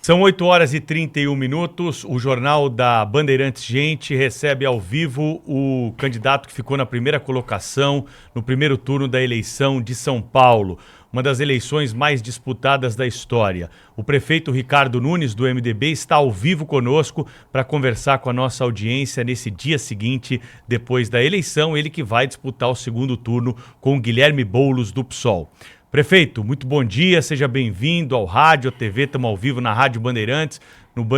São 8 horas e 31 minutos. O Jornal da Bandeirantes Gente recebe ao vivo o candidato que ficou na primeira colocação no primeiro turno da eleição de São Paulo, uma das eleições mais disputadas da história. O prefeito Ricardo Nunes, do MDB, está ao vivo conosco para conversar com a nossa audiência nesse dia seguinte, depois da eleição, ele que vai disputar o segundo turno com o Guilherme Boulos, do PSOL. Prefeito, muito bom dia, seja bem-vindo ao rádio, à TV, estamos ao vivo na Rádio Bandeirantes,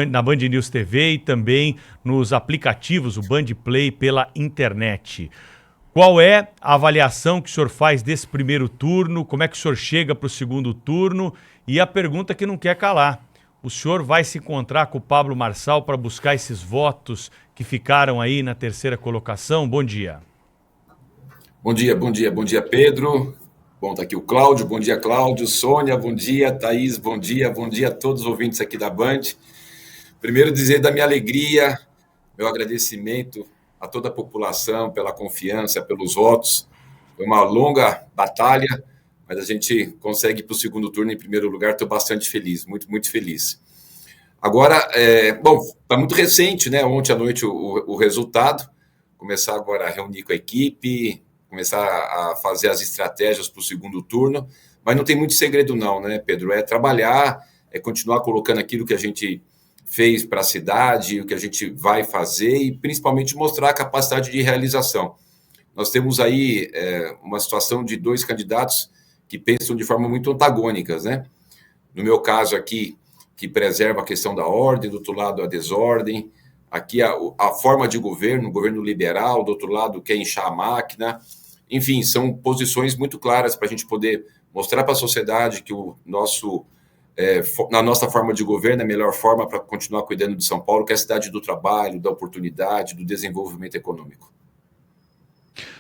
na Band News TV e também nos aplicativos, o Band Play pela internet. Qual é a avaliação que o senhor faz desse primeiro turno, como é que o senhor chega para o segundo turno e a pergunta que não quer calar, o senhor vai se encontrar com o Pablo Marçal para buscar esses votos que ficaram aí na terceira colocação? Bom dia. Bom dia, Pedro. Bom, tá aqui o Cláudio, bom dia, Cláudio, Sônia, bom dia, Thaís, bom dia a todos os ouvintes aqui da Band. Primeiro dizer da minha alegria, meu agradecimento a toda a população pela confiança, pelos votos. Foi uma longa batalha, mas a gente consegue ir para o segundo turno em primeiro lugar, estou bastante feliz, muito feliz. Agora, está muito recente, né? Ontem à noite o resultado, começar agora a reunir com a equipe, começar a fazer as estratégias para o segundo turno, mas não tem muito segredo não, né, Pedro? É trabalhar, é continuar colocando aquilo que a gente fez para a cidade, o que a gente vai fazer e principalmente mostrar a capacidade de realização. Nós temos aí uma situação de dois candidatos que pensam de forma muito antagônicas, né? No meu caso aqui, que preserva a questão da ordem, do outro lado a desordem, aqui a forma de governo liberal, do outro lado quer inchar a máquina. Enfim, são posições muito claras para a gente poder mostrar para a sociedade que na nossa forma de governo é a melhor forma para continuar cuidando de São Paulo, que é a cidade do trabalho, da oportunidade, do desenvolvimento econômico.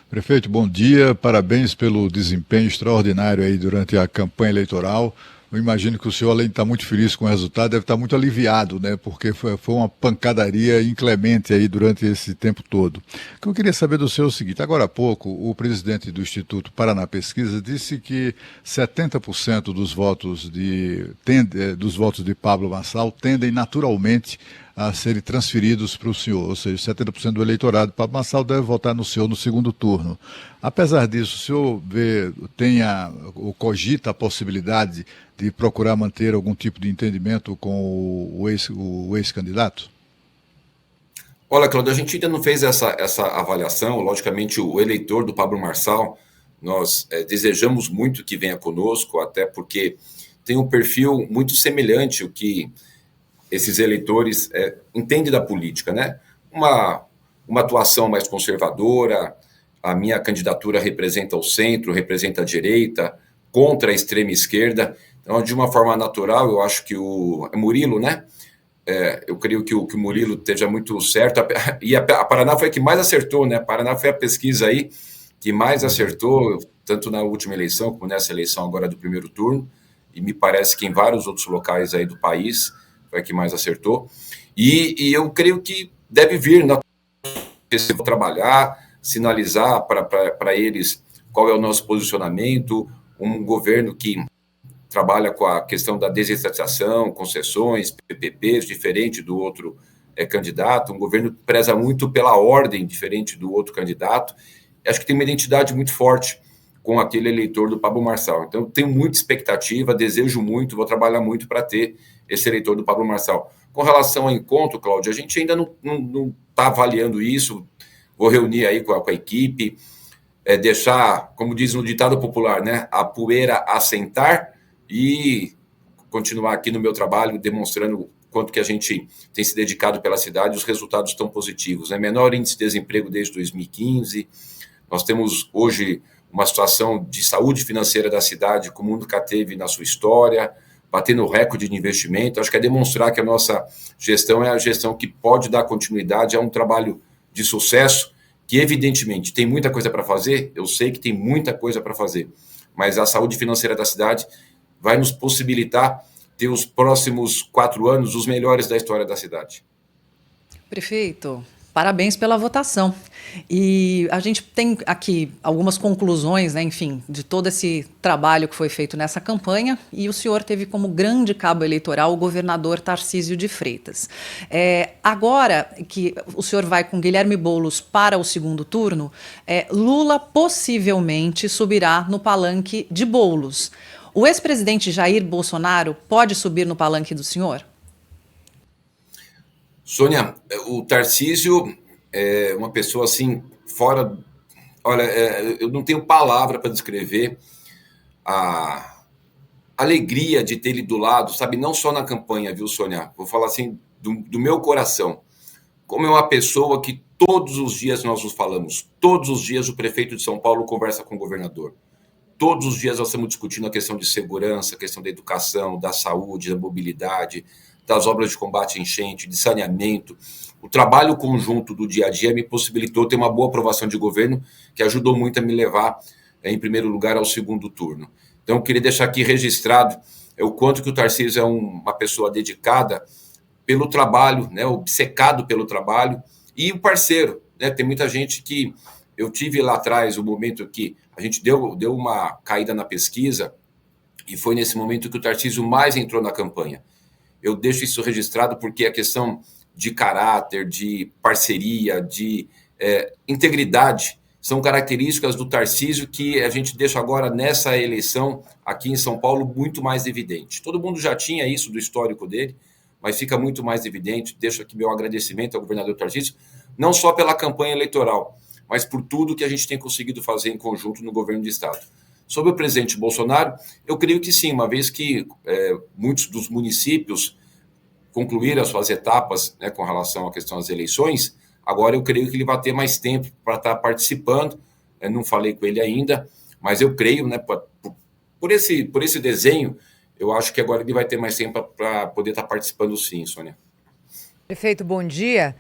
Prefeito, bom dia, parabéns pelo desempenho extraordinário aí durante a campanha eleitoral. Eu imagino que o senhor, além de estar muito feliz com o resultado, deve estar muito aliviado, né? Porque foi uma pancadaria inclemente aí durante esse tempo todo. O que eu queria saber do senhor é o seguinte: agora há pouco, o presidente do Instituto Paraná Pesquisa disse que 70% dos votos de Pablo Marçal tendem naturalmente a serem transferidos para o senhor, ou seja, 70% do eleitorado Pablo Marçal deve votar no senhor no segundo turno. Apesar disso, o senhor cogita a possibilidade de procurar manter algum tipo de entendimento com o ex-candidato? Olha, Cláudio, a gente ainda não fez essa avaliação. Logicamente, o eleitor do Pablo Marçal, nós desejamos muito que venha conosco, até porque tem um perfil muito semelhante ao que esses eleitores entendem da política, né? Uma atuação mais conservadora. A minha candidatura representa o centro, representa a direita, contra a extrema esquerda. Então, de uma forma natural, eu acho que é Murilo, né? Eu creio que o Murilo esteja muito certo. E a Paraná foi a que mais acertou, né? A Paraná foi a pesquisa aí que mais acertou, tanto na última eleição como nessa eleição agora do primeiro turno. E me parece que em vários outros locais aí do país foi a que mais acertou. E eu creio que deve vir na trabalhar, sinalizar para eles qual é o nosso posicionamento, um governo que trabalha com a questão da desestatização, concessões, PPPs, diferente do outro candidato, um governo que preza muito pela ordem, diferente do outro candidato. Acho que tem uma identidade muito forte com aquele eleitor do Pablo Marçal. Então, tenho muita expectativa, desejo muito, vou trabalhar muito para ter esse eleitor do Pablo Marçal. Com relação ao encontro, Cláudio, a gente ainda não está avaliando isso. Vou reunir aí com a equipe, deixar, como diz no ditado popular, né, a poeira assentar e continuar aqui no meu trabalho, demonstrando quanto que a gente tem se dedicado pela cidade, os resultados estão positivos, né? Menor índice de desemprego desde 2015, nós temos hoje uma situação de saúde financeira da cidade como nunca teve na sua história, batendo recorde de investimento. Acho que é demonstrar que a nossa gestão é a gestão que pode dar continuidade a um trabalho de sucesso, que evidentemente tem muita coisa para fazer, eu sei que tem muita coisa para fazer, mas a saúde financeira da cidade vai nos possibilitar ter os próximos 4 anos os melhores da história da cidade. Prefeito, Parabéns pela votação. E a gente tem aqui algumas conclusões, né, enfim, de todo esse trabalho que foi feito nessa campanha, e o senhor teve como grande cabo eleitoral o governador Tarcísio de Freitas. Agora que o senhor vai com Guilherme Boulos para o segundo turno, Lula possivelmente subirá no palanque de Boulos. O ex-presidente Jair Bolsonaro pode subir no palanque do senhor? Sônia, o Tarcísio é uma pessoa assim, fora. Olha, eu não tenho palavra para descrever a alegria de ter ele do lado, sabe? Não só na campanha, viu, Sônia? Vou falar assim, do meu coração. Como é uma pessoa que todos os dias nós nos falamos, todos os dias o prefeito de São Paulo conversa com o governador. Todos os dias nós estamos discutindo a questão de segurança, a questão da educação, da saúde, da mobilidade, das obras de combate à enchente, de saneamento. O trabalho conjunto do dia a dia me possibilitou ter uma boa aprovação de governo, que ajudou muito a me levar, em primeiro lugar, ao segundo turno. Então, eu queria deixar aqui registrado o quanto que o Tarcísio é uma pessoa dedicada pelo trabalho, né, obcecado pelo trabalho, e o parceiro. Né, tem muita gente que... Eu tive lá atrás o momento que a gente deu uma caída na pesquisa, e foi nesse momento que o Tarcísio mais entrou na campanha. Eu deixo isso registrado porque a questão de caráter, de parceria, de integridade, são características do Tarcísio que a gente deixa agora nessa eleição aqui em São Paulo muito mais evidente. Todo mundo já tinha isso do histórico dele, mas fica muito mais evidente. Deixo aqui meu agradecimento ao governador Tarcísio, não só pela campanha eleitoral, mas por tudo que a gente tem conseguido fazer em conjunto no governo do Estado. Sobre o presidente Bolsonaro, eu creio que sim, uma vez que muitos dos municípios concluíram as suas etapas, né, com relação à questão das eleições, agora eu creio que ele vai ter mais tempo para estar participando. Eu não falei com ele ainda, mas eu creio, né, por esse desenho, eu acho que agora ele vai ter mais tempo para poder estar participando sim, Sônia. Prefeito, bom dia.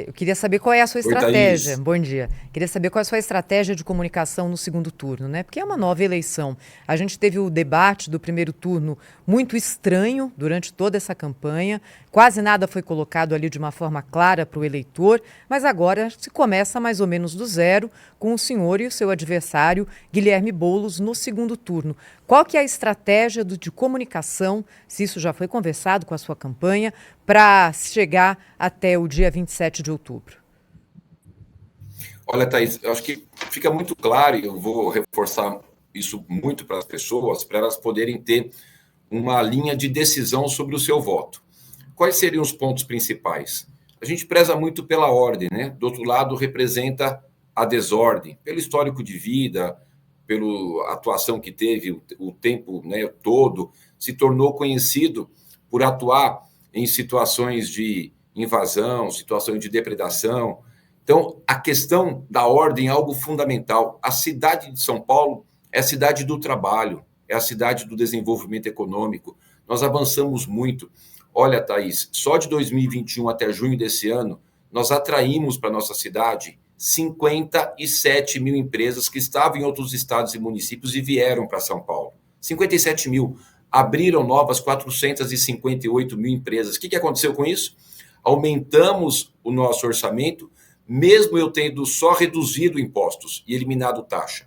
Eu queria saber qual é a sua estratégia. Bom dia. Queria saber qual é a sua estratégia de comunicação no segundo turno, né? Porque é uma nova eleição. A gente teve o debate do primeiro turno muito estranho durante toda essa campanha. Quase nada foi colocado ali de uma forma clara para o eleitor, mas agora se começa mais ou menos do zero com o senhor e o seu adversário, Guilherme Boulos, no segundo turno. Qual que é a estratégia de comunicação, se isso já foi conversado com a sua campanha, para chegar até o dia 27 de outubro? Olha, Thaís, eu acho que fica muito claro, e eu vou reforçar isso muito para as pessoas, para elas poderem ter uma linha de decisão sobre o seu voto. Quais seriam os pontos principais? A gente preza muito pela ordem, né? Do outro lado, representa a desordem, pelo histórico de vida, pela atuação que teve o tempo, né, todo, se tornou conhecido por atuar em situações de invasão, situações de depredação. Então, a questão da ordem é algo fundamental. A cidade de São Paulo é a cidade do trabalho, é a cidade do desenvolvimento econômico. Nós avançamos muito. Olha, Thaís, só de 2021 até junho desse ano, nós atraímos para a nossa cidade 57 mil empresas que estavam em outros estados e municípios e vieram para São Paulo. 57 mil. Abriram novas 458 mil empresas. O que aconteceu com isso? Aumentamos o nosso orçamento, mesmo eu tendo só reduzido impostos e eliminado taxa.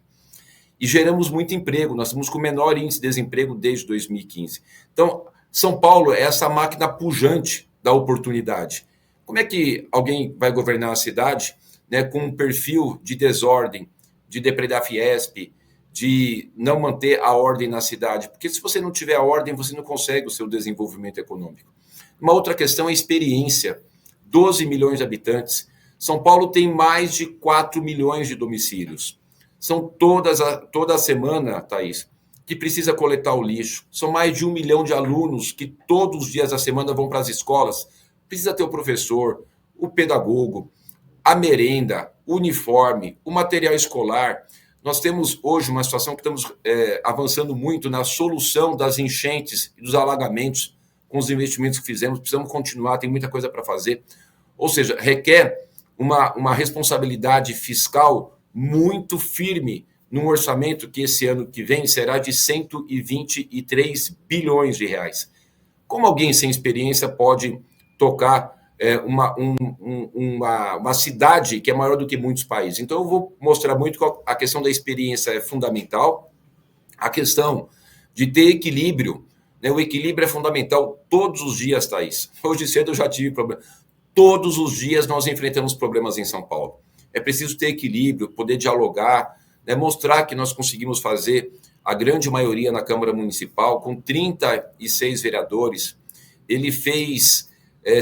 E geramos muito emprego. Nós estamos com o menor índice de desemprego desde 2015. Então, São Paulo é essa máquina pujante da oportunidade. Como é que alguém vai governar a cidade, né, com um perfil de desordem, de depredar Fiesp, de não manter a ordem na cidade? Porque se você não tiver a ordem, você não consegue o seu desenvolvimento econômico. Uma outra questão é a experiência. 12 milhões de habitantes. São Paulo tem mais de 4 milhões de domicílios. São toda semana, Thaís, que precisa coletar o lixo. São mais de 1 milhão de alunos que todos os dias da semana vão para as escolas. Precisa ter o professor, o pedagogo, a merenda, o uniforme, o material escolar. Nós temos hoje uma situação que estamos avançando muito na solução das enchentes e dos alagamentos com os investimentos que fizemos. Precisamos continuar, tem muita coisa para fazer. Ou seja, requer uma responsabilidade fiscal muito firme num orçamento que esse ano que vem será de 123 bilhões de reais. Como alguém sem experiência pode tocar uma cidade que é maior do que muitos países. Então, eu vou mostrar muito que a questão da experiência é fundamental, a questão de ter equilíbrio, né? O equilíbrio é fundamental todos os dias, Thaís. Hoje cedo eu já tive problema. Todos os dias nós enfrentamos problemas em São Paulo. É preciso ter equilíbrio, poder dialogar, né? Mostrar que nós conseguimos fazer a grande maioria na Câmara Municipal, com 36 vereadores. Ele fez,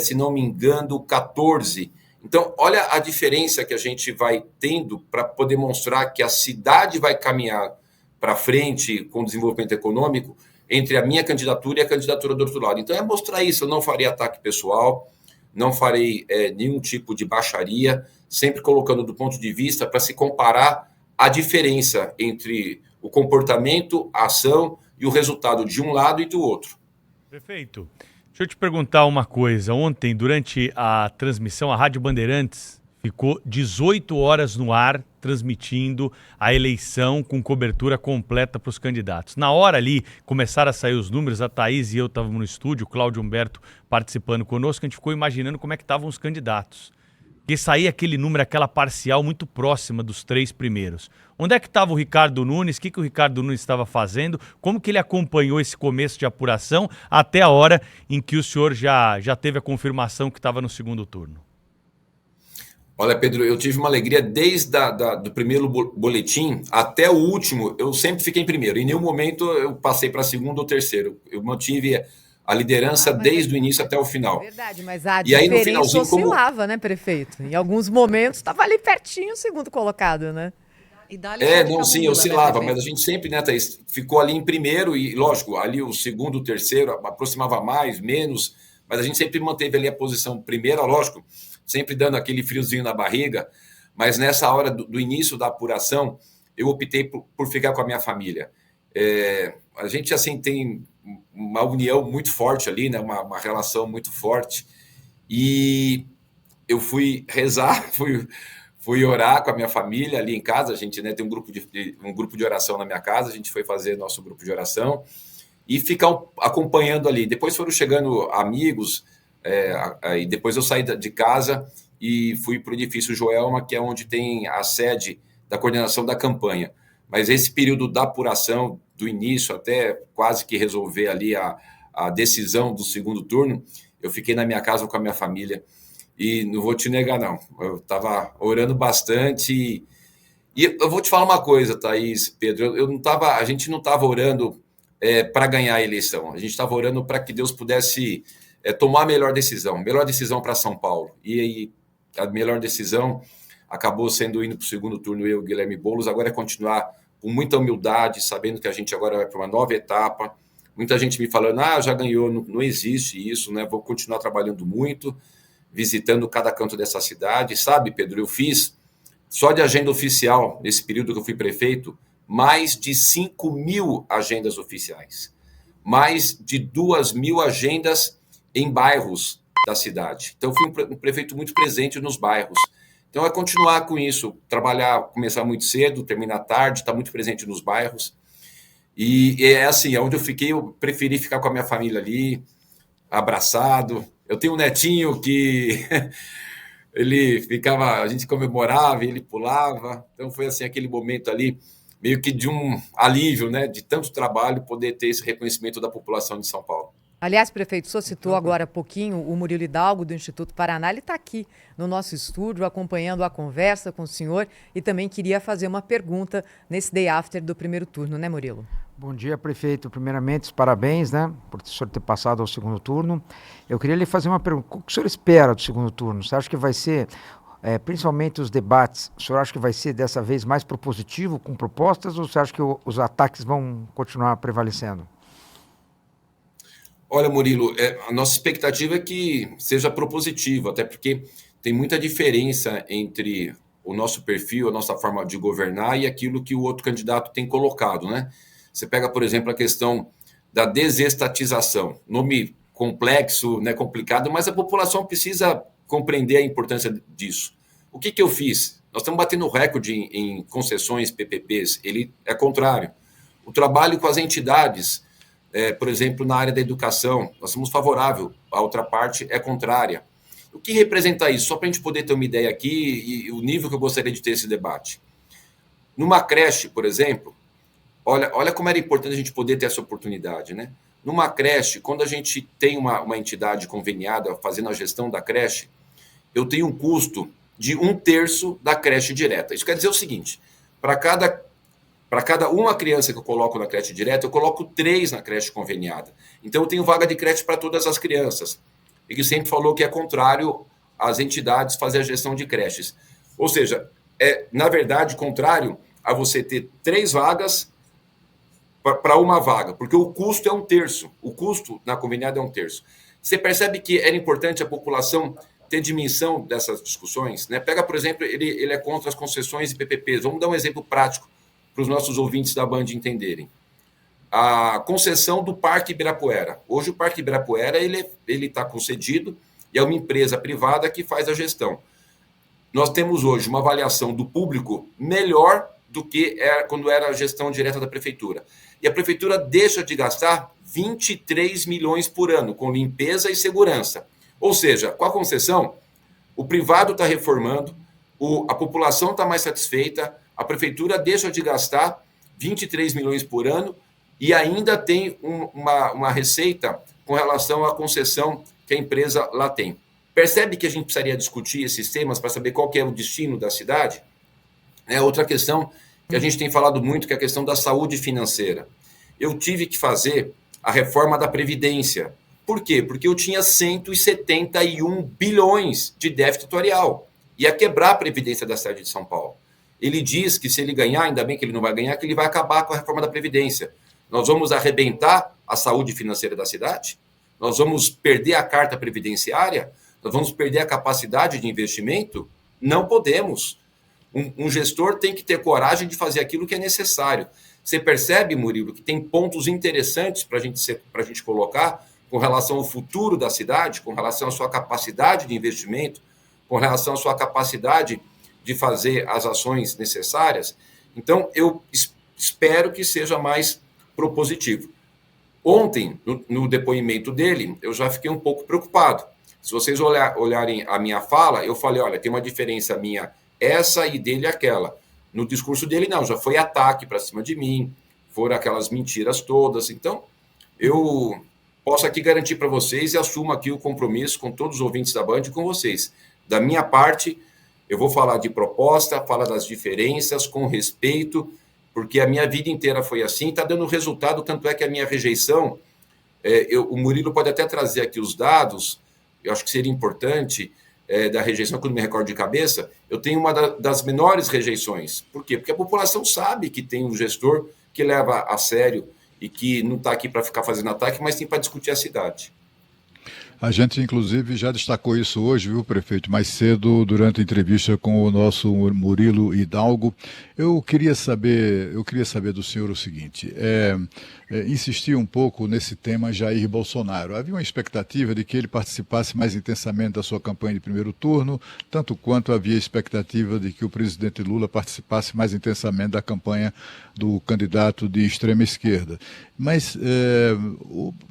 se não me engano, 14. Então, olha a diferença que a gente vai tendo para poder mostrar que a cidade vai caminhar para frente com o desenvolvimento econômico entre a minha candidatura e a candidatura do outro lado. Então, é mostrar isso. Eu não farei ataque pessoal, não farei nenhum tipo de baixaria, sempre colocando do ponto de vista para se comparar a diferença entre o comportamento, a ação e o resultado de um lado e do outro. Prefeito, deixa eu te perguntar uma coisa. Ontem, durante a transmissão, a Rádio Bandeirantes ficou 18 horas no ar transmitindo a eleição com cobertura completa para os candidatos. Na hora ali, começaram a sair os números, a Thaís e eu estávamos no estúdio, o Cláudio Humberto participando conosco, a gente ficou imaginando como é que estavam os candidatos. Porque saía aquele número, aquela parcial muito próxima dos 3 primeiros. Onde é que estava o Ricardo Nunes? O que o Ricardo Nunes estava fazendo? Como que ele acompanhou esse começo de apuração até a hora em que o senhor já teve a confirmação que estava no segundo turno? Olha, Pedro, eu tive uma alegria desde do primeiro boletim até o último. Eu sempre fiquei em primeiro. Em nenhum momento eu passei para segundo ou terceiro. Eu mantive a liderança desde o início até o final. Verdade, mas a e aí, no diferença oscilava, né, prefeito? Em alguns momentos estava ali pertinho o segundo colocado, né? Sim, oscilava, mas a gente sempre, né, Thaís, ficou ali em primeiro e, lógico, ali o segundo, o terceiro aproximava mais, menos, mas a gente sempre manteve ali a posição primeira, lógico, sempre dando aquele friozinho na barriga, mas nessa hora do início da apuração, eu optei por ficar com a minha família. A gente, assim, tem uma união muito forte ali, né, uma relação muito forte, e eu fui rezar, fui orar com a minha família ali em casa. A gente, né, tem um grupo de oração na minha casa, a gente foi fazer nosso grupo de oração e ficar acompanhando ali. Depois foram chegando amigos, e depois eu saí de casa e fui para o edifício Joelma, que é onde tem a sede da coordenação da campanha. Mas esse período da apuração, do início até quase que resolver ali a decisão do segundo turno, eu fiquei na minha casa com a minha família. E não vou te negar, não. Eu estava orando bastante. E eu vou te falar uma coisa, Thaís, Pedro. A gente não estava orando para ganhar a eleição. A gente estava orando para que Deus pudesse tomar a melhor decisão para São Paulo. E a melhor decisão acabou sendo indo para o segundo turno, eu e o Guilherme Boulos. Agora é continuar com muita humildade, sabendo que a gente agora vai para uma nova etapa. Muita gente me falando, já ganhou, não existe isso, né? Vou continuar trabalhando muito, visitando cada canto dessa cidade. Sabe, Pedro, eu fiz, só de agenda oficial, nesse período que eu fui prefeito, mais de 5.000 agendas oficiais. Mais de 2.000 agendas em bairros da cidade. Então, fui um prefeito muito presente nos bairros. Então, é continuar com isso, trabalhar, começar muito cedo, terminar tarde, estar muito presente nos bairros. E é assim, onde eu fiquei, eu preferi ficar com a minha família ali, abraçado. Eu tenho um netinho que ele ficava, a gente comemorava, ele pulava. Então foi assim aquele momento ali, meio que de um alívio, né, de tanto trabalho, poder ter esse reconhecimento da população de São Paulo. Aliás, prefeito, o senhor citou agora há pouquinho o Murilo Hidalgo, do Instituto Paraná. Ele está aqui no nosso estúdio, acompanhando a conversa com o senhor, e também queria fazer uma pergunta nesse day after do primeiro turno, né, Murilo? Bom dia, prefeito. Primeiramente, parabéns, né, por o senhor ter passado ao segundo turno. Eu queria lhe fazer uma pergunta. O que o senhor espera do segundo turno? Você acha que vai ser, principalmente os debates, o senhor acha que vai ser dessa vez mais propositivo, com propostas, ou você acha que os ataques vão continuar prevalecendo? Olha, Murilo, a nossa expectativa é que seja propositivo, até porque tem muita diferença entre o nosso perfil, a nossa forma de governar e aquilo que o outro candidato tem colocado, né? Você pega, por exemplo, a questão da desestatização. Nome complexo, né, complicado, mas a população precisa compreender a importância disso. O que eu fiz? Nós estamos batendo recorde em concessões PPPs. Ele é contrário. O trabalho com as entidades, por exemplo, na área da educação, nós somos favoráveis, a outra parte é contrária. O que representa isso? Só para a gente poder ter uma ideia aqui e o nível que eu gostaria de ter esse debate. Numa creche, por exemplo, olha como era importante a gente poder ter essa oportunidade, né? Numa creche, quando a gente tem uma entidade conveniada fazendo a gestão da creche, eu tenho um custo de 1/3 da creche direta. Isso quer dizer o seguinte, para cada uma criança que eu coloco na creche direta, eu coloco 3 na creche conveniada. Então, eu tenho vaga de creche para todas as crianças. Ele sempre falou que é contrário às entidades fazer a gestão de creches. Ou seja, na verdade, contrário a você ter 3 vagas para uma vaga, porque o custo é 1/3. O custo na conveniada é 1/3. Você percebe que era importante a população ter dimensão dessas discussões, né? Pega, por exemplo, ele é contra as concessões e PPPs. Vamos dar um exemplo prático para os nossos ouvintes da Band entenderem. A concessão do Parque Ibirapuera. Hoje o Parque Ibirapuera ele está concedido e é uma empresa privada que faz a gestão. Nós temos hoje uma avaliação do público melhor do que quando era a gestão direta da prefeitura. E a prefeitura deixa de gastar 23 milhões por ano com limpeza e segurança. Ou seja, com a concessão, o privado está reformando, a população está mais satisfeita, a prefeitura deixa de gastar 23 milhões por ano e ainda tem uma receita com relação à concessão que a empresa lá tem. Percebe que a gente precisaria discutir esses temas para saber qual que é o destino da cidade? Outra questão que a gente tem falado muito, que é a questão da saúde financeira. Eu tive que fazer a reforma da Previdência. Por quê? Porque eu tinha 171 bilhões de déficit atuarial. Ia quebrar a Previdência da cidade de São Paulo. Ele diz que se ele ganhar, ainda bem que ele não vai ganhar, que ele vai acabar com a reforma da Previdência. Nós vamos arrebentar a saúde financeira da cidade? Nós vamos perder a carta previdenciária? Nós vamos perder a capacidade de investimento? Não podemos. Um gestor tem que ter coragem de fazer aquilo que é necessário. Você percebe, Murilo, que tem pontos interessantes para a gente colocar com relação ao futuro da cidade, com relação à sua capacidade de investimento, com relação à sua capacidade de fazer as ações necessárias. Então, eu espero que seja mais propositivo. Ontem, no depoimento dele, eu já fiquei um pouco preocupado. Se vocês olharem a minha fala, eu falei, olha, tem uma diferença minha, essa e dele aquela. No discurso dele, não, já foi ataque para cima de mim, foram aquelas mentiras todas. Então, eu posso aqui garantir para vocês e assumo aqui o compromisso com todos os ouvintes da Band e com vocês. Da minha parte, eu vou falar de proposta, falar das diferenças, com respeito, porque a minha vida inteira foi assim, está dando resultado, tanto é que a minha rejeição, o Murilo pode até trazer aqui os dados, eu acho que seria importante, da rejeição, quando me recordo de cabeça, eu tenho uma das menores rejeições. Por quê? Porque a população sabe que tem um gestor que leva a sério e que não está aqui para ficar fazendo ataque, mas sim para discutir a cidade. A gente, inclusive, já destacou isso hoje, viu, prefeito? Mais cedo, durante a entrevista com o nosso Murilo Hidalgo. Eu queria saber do senhor o seguinte, insistir um pouco nesse tema Jair Bolsonaro. Havia uma expectativa de que ele participasse mais intensamente da sua campanha de primeiro turno, tanto quanto havia expectativa de que o presidente Lula participasse mais intensamente da campanha do candidato de extrema esquerda. Mas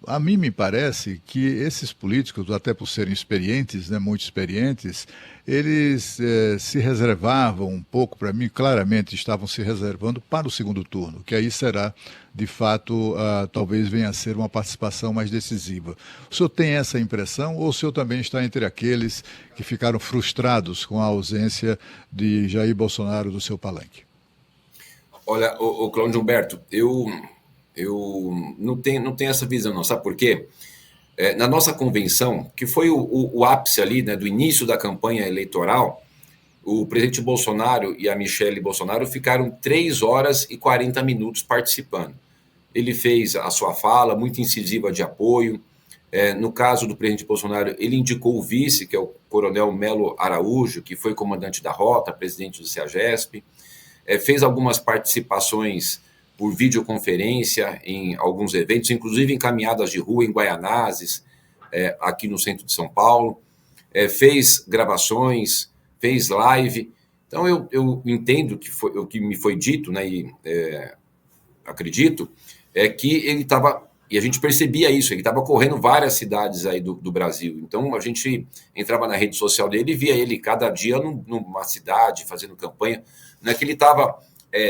a mim me parece que esses políticos, até por serem experientes, né, muito experientes, eles se reservavam um pouco, para mim, claramente estavam se reservando para o segundo turno, que aí será, de fato, talvez venha a ser uma participação mais decisiva. O senhor tem essa impressão ou o senhor também está entre aqueles que ficaram frustrados com a ausência de Jair Bolsonaro do seu palanque? Olha, o Cláudio Humberto, eu não tenho essa visão, não. Sabe por quê? Na nossa convenção, que foi o ápice ali, né, do início da campanha eleitoral, o presidente Bolsonaro e a Michelle Bolsonaro ficaram 3 horas e 40 minutos participando. Ele fez a sua fala muito incisiva de apoio. No caso do presidente Bolsonaro, ele indicou o vice, que é o coronel Melo Araújo, que foi comandante da rota, presidente do CEAGESP. Fez algumas participações por videoconferência em alguns eventos, inclusive em caminhadas de rua em Guaianazes, aqui no centro de São Paulo. Fez gravações, fez live. Então, eu entendo que o que me foi dito, né, e acredito, é que ele estava E a gente percebia isso, ele estava correndo várias cidades aí do Brasil. Então a gente entrava na rede social dele e via ele cada dia numa cidade, fazendo campanha. Não é que ele estava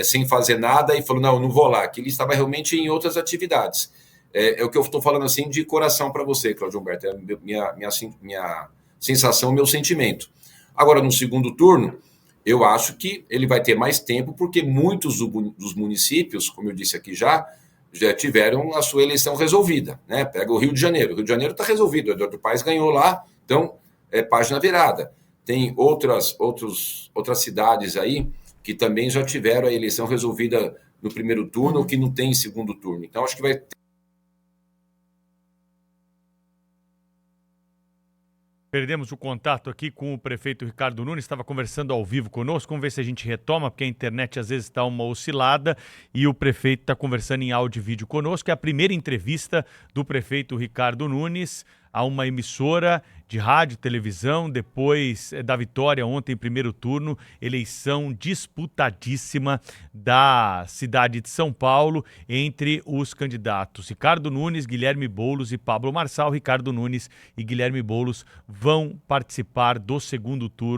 sem fazer nada e falou, não, eu não vou lá, que ele estava realmente em outras atividades. É o que eu estou falando assim de coração para você, Claudio Humberto, é a minha sensação, meu sentimento. Agora, no segundo turno, eu acho que ele vai ter mais tempo, porque muitos dos municípios, como eu disse aqui já tiveram a sua eleição resolvida, né? Pega o Rio de Janeiro. O Rio de Janeiro está resolvido, o Eduardo Paes ganhou lá, então é página virada. Tem outras cidades aí que também já tiveram a eleição resolvida no primeiro turno, ou que não tem segundo turno. Então, acho que vai ter. Perdemos o contato aqui com o prefeito Ricardo Nunes, estava conversando ao vivo conosco, vamos ver se a gente retoma, porque a internet às vezes está uma oscilada e o prefeito está conversando em áudio e vídeo conosco. É a primeira entrevista do prefeito Ricardo Nunes a uma emissora de rádio e televisão, depois da vitória ontem em primeiro turno, eleição disputadíssima da cidade de São Paulo entre os candidatos Ricardo Nunes, Guilherme Boulos e Pablo Marçal. Ricardo Nunes e Guilherme Boulos vão participar do segundo turno